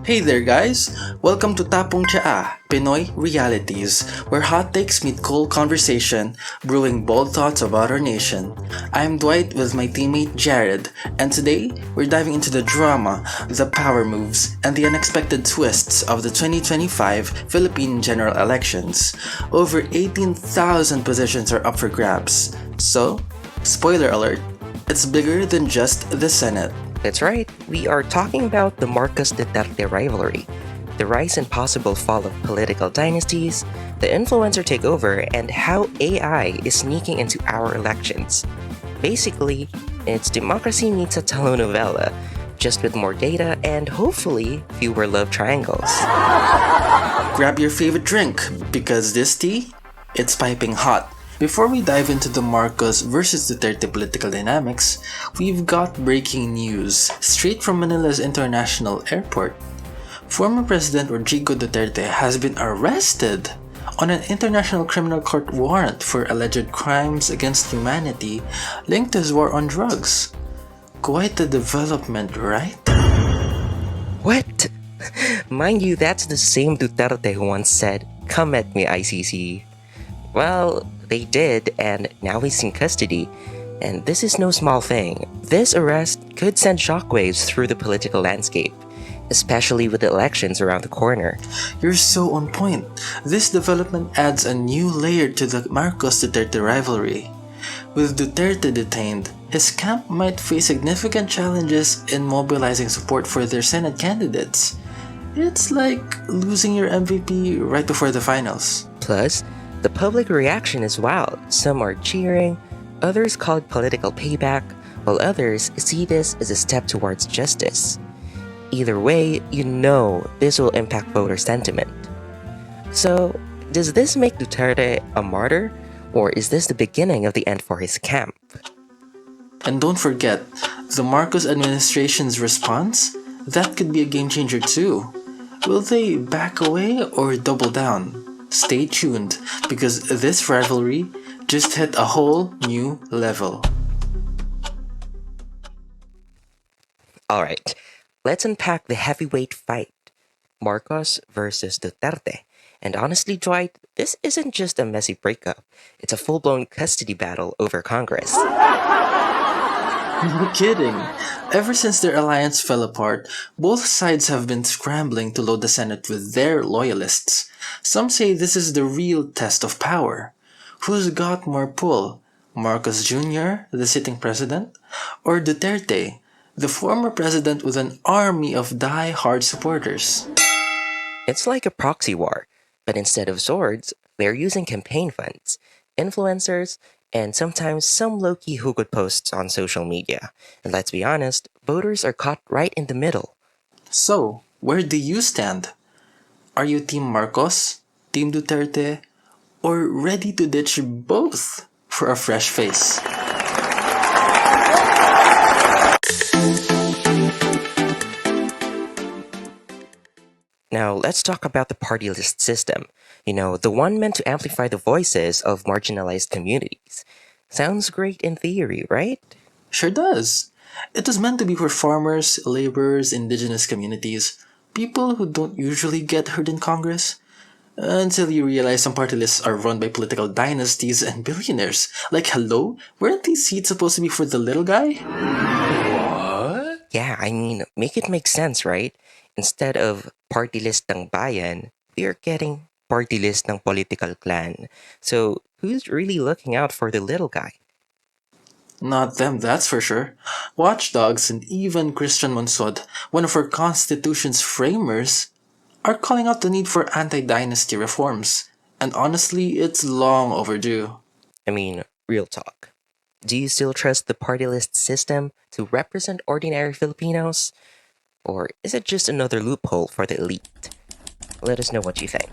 Hey there guys! Welcome to Tapong Tsaa, Pinoy Realities, where hot takes meet cool conversation, brewing bold thoughts about our nation. I'm Dwight with my teammate Jared, and today we're diving into the drama, the power moves, and the unexpected twists of the 2025 Philippine general elections. Over 18,000 positions are up for grabs. So, spoiler alert, it's bigger than just the Senate. That's right, we are talking about the Marcos Duterte rivalry, the rise and possible fall of political dynasties, the influencer takeover, and how AI is sneaking into our elections. Basically, it's democracy meets a telenovela, just with more data and hopefully fewer love triangles. Grab your favorite drink because this tea, it's piping hot. Before we dive into the Marcos versus Duterte political dynamics, we've got breaking news straight from Manila's International Airport. Former President Rodrigo Duterte has been arrested on an International Criminal Court warrant for alleged crimes against humanity linked to his war on drugs. Quite a development, right? What? Mind you, that's the same Duterte who once said, "Come at me, ICC." Well, they did, and now he's in custody. And this is no small thing. This arrest could send shockwaves through the political landscape, especially with the elections around the corner. You're so on point. This development adds a new layer to the Marcos Duterte rivalry. With Duterte detained, his camp might face significant challenges in mobilizing support for their Senate candidates. It's like losing your MVP right before the finals. Plus, the public reaction is wild. Some are cheering, others call it political payback, while others see this as a step towards justice. Either way, you know this will impact voter sentiment. So, does this make Duterte a martyr, or is this the beginning of the end for his camp? And don't forget, the Marcos administration's response? That could be a game changer too. Will they back away or double down? Stay tuned, because this rivalry just hit a whole new level. Alright, let's unpack the heavyweight fight, Marcos versus Duterte. And honestly, Dwight, this isn't just a messy breakup, it's a full-blown custody battle over Congress. No kidding. Ever since their alliance fell apart, both sides have been scrambling to load the Senate with their loyalists. Some say this is the real test of power. Who's got more pull? Marcos Jr., the sitting president, or Duterte, the former president with an army of die-hard supporters? It's like a proxy war, but instead of swords, they're using campaign funds, influencers, and sometimes some low-key hugot posts on social media. And let's be honest, voters are caught right in the middle. So, where do you stand? Are you Team Marcos, Team Duterte, or ready to ditch both for a fresh face? Now, let's talk about the party list system. You know, the one meant to amplify the voices of marginalized communities. Sounds great in theory, right? Sure does. It was meant to be for farmers, laborers, indigenous communities, people who don't usually get heard in Congress. Until you realize some party lists are run by political dynasties and billionaires. Like, hello? Weren't these seats supposed to be for the little guy? Yeah, I mean, make it make sense, right? Instead of party list ng bayan, we're getting party list ng political clan. So, who's really looking out for the little guy? Not them, that's for sure. Watchdogs and even Christian Monsod, one of our Constitution's framers, are calling out the need for anti-dynasty reforms. And honestly, it's long overdue. I mean, real talk. Do you still trust the party list system to represent ordinary Filipinos? Or is it just another loophole for the elite? Let us know what you think.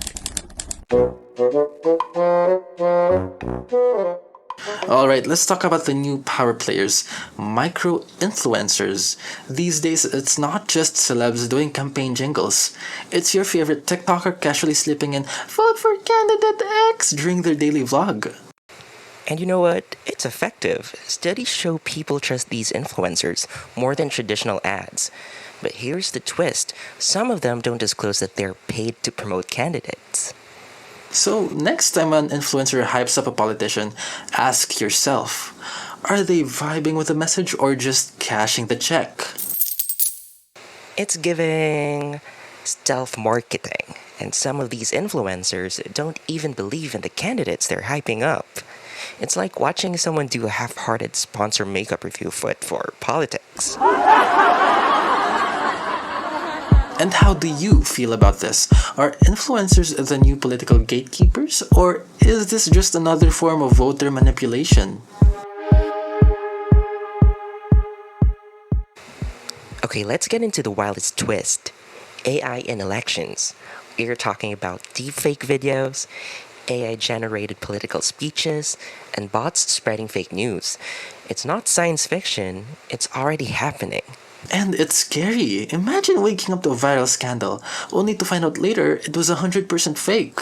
Alright, let's talk about the new power players, micro-influencers. These days, it's not just celebs doing campaign jingles. It's your favorite TikToker casually slipping in, "Vote for candidate X" during their daily vlog. And you know what? It's effective. Studies show people trust these influencers more than traditional ads. But here's the twist, some of them don't disclose that they're paid to promote candidates. So, next time an influencer hypes up a politician, ask yourself, are they vibing with the message or just cashing the check? It's giving stealth marketing, and some of these influencers don't even believe in the candidates they're hyping up. It's like watching someone do a half-hearted sponsor makeup review for politics. And how do you feel about this? Are influencers the new political gatekeepers, or is this just another form of voter manipulation? Okay, let's get into the wildest twist. AI in elections. We're talking about deepfake videos, AI generated political speeches, and bots spreading fake news. It's not science fiction, it's already happening. And it's scary. Imagine waking up to a viral scandal, only to find out later it was 100% fake.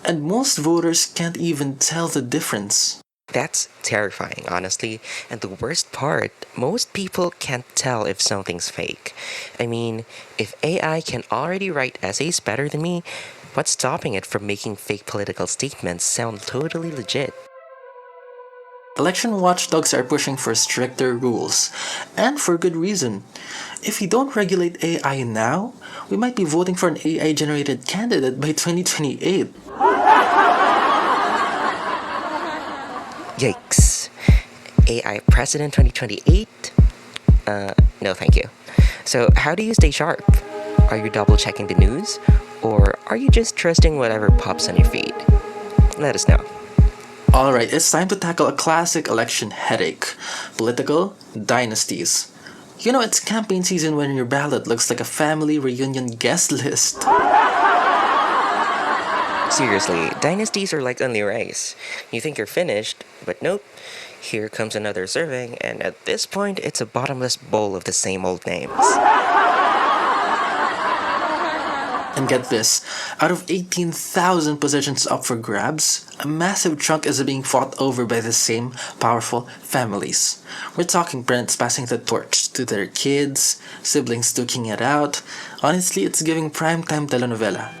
And most voters can't even tell the difference. That's terrifying, honestly. And the worst part, most people can't tell if something's fake. I mean, if AI can already write essays better than me, what's stopping it from making fake political statements sound totally legit? Election watchdogs are pushing for stricter rules, and for good reason. If we don't regulate AI now, we might be voting for an AI generated candidate by 2028. Yikes. AI President 2028? No thank you. So, how do you stay sharp? Are you double checking the news? Or are you just trusting whatever pops on your feed? Let us know. Alright, it's time to tackle a classic election headache: political dynasties. You know, it's campaign season when your ballot looks like a family reunion guest list. Seriously, dynasties are like only rice. You think you're finished, but nope. Here comes another serving, and at this point, it's a bottomless bowl of the same old names. And get this, out of 18,000 positions up for grabs, a massive chunk is being fought over by the same powerful families. We're talking parents passing the torch to their kids, siblings duking it out. Honestly, it's giving primetime telenovela.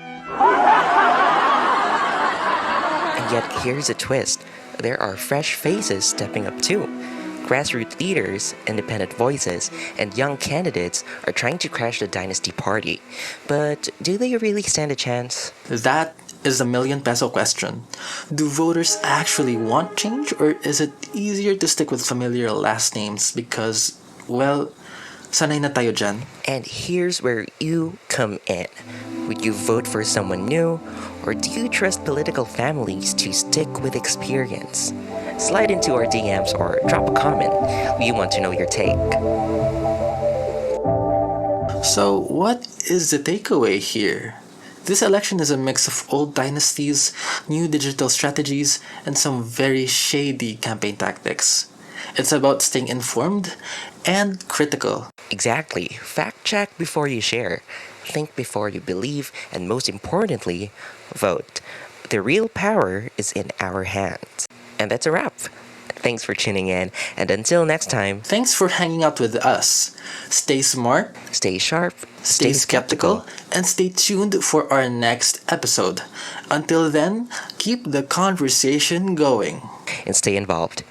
And yet, here's a twist. There are fresh faces stepping up too. Grassroots leaders, independent voices, and young candidates are trying to crash the dynasty party. But do they really stand a chance? That is the million-peso question. Do voters actually want change, or is it easier to stick with familiar last names because, well, sanay na tayo dyan? And here's where you come in. Would you vote for someone new, or do you trust political families to stick with experience? Slide into our DMs or drop a comment. We want to know your take. So, what is the takeaway here? This election is a mix of old dynasties, new digital strategies, and some very shady campaign tactics. It's about staying informed and critical. Exactly. Fact check before you share. Think before you believe, and most importantly, vote. The real power is in our hands. And that's a wrap. Thanks for tuning in, and until next time, Thanks for hanging out with us. Stay smart, stay sharp, stay skeptical, and stay tuned for our next episode. Until then, keep the conversation going. and stay involved.